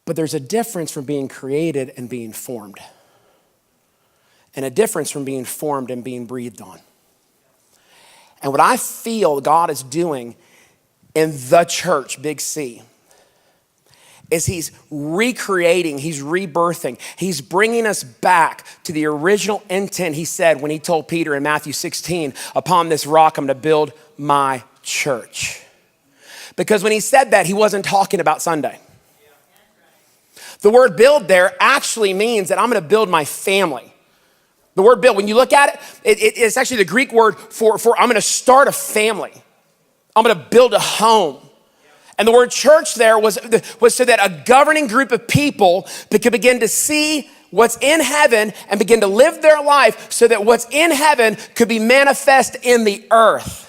But there's a difference from being created and being formed. And a difference from being formed and being breathed on. And what I feel God is doing in the church, Big C, is he's recreating, he's rebirthing. He's bringing us back to the original intent he said when he told Peter in Matthew 16, upon this rock I'm gonna build my church. Because when he said that, he wasn't talking about Sunday. The word build there actually means that I'm gonna build my family. The word build, when you look at it, it's actually the Greek word for I'm gonna start a family. I'm gonna build a home. And the word church there was so that a governing group of people could begin to see what's in heaven and begin to live their life so that what's in heaven could be manifest in the earth.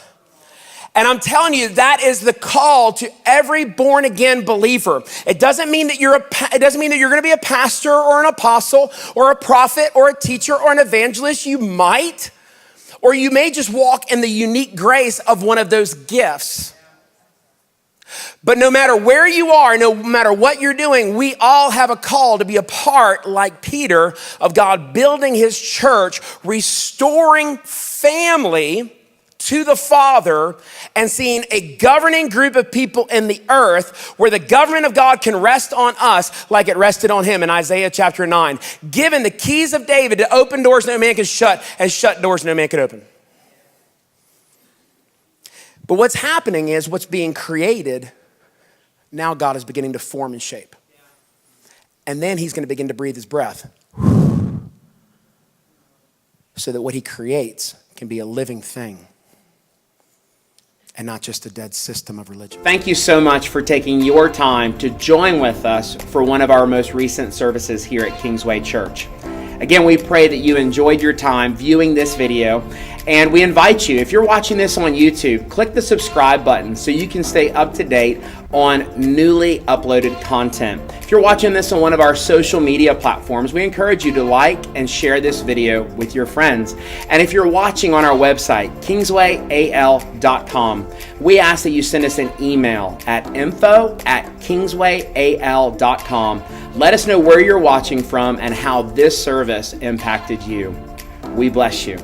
And I'm telling you, that is the call to every born again believer. It doesn't mean that you're going to be a pastor or an apostle or a prophet or a teacher or an evangelist. You might, or you may just walk in the unique grace of one of those gifts. But no matter where you are, no matter what you're doing, we all have a call to be a part, like Peter, of God building his church, restoring family to the Father, and seeing a governing group of people in the earth where the government of God can rest on us like it rested on him in Isaiah chapter 9. Given the keys of David to open doors no man can shut and shut doors no man can open. But what's happening is what's being created, now God is beginning to form and shape. And then he's gonna begin to breathe his breath so that what he creates can be a living thing and not just a dead system of religion. Thank you so much for taking your time to join with us for one of our most recent services here at Kingsway Church. Again, we pray that you enjoyed your time viewing this video, and we invite you, if you're watching this on YouTube, click the subscribe button so you can stay up to date on newly uploaded content. If you're watching this on one of our social media platforms, we encourage you to like and share this video with your friends. And if you're watching on our website, kingswayal.com, we ask that you send us an email at info@kingswayal.com. Let us know where you're watching from and how this service impacted you. We bless you.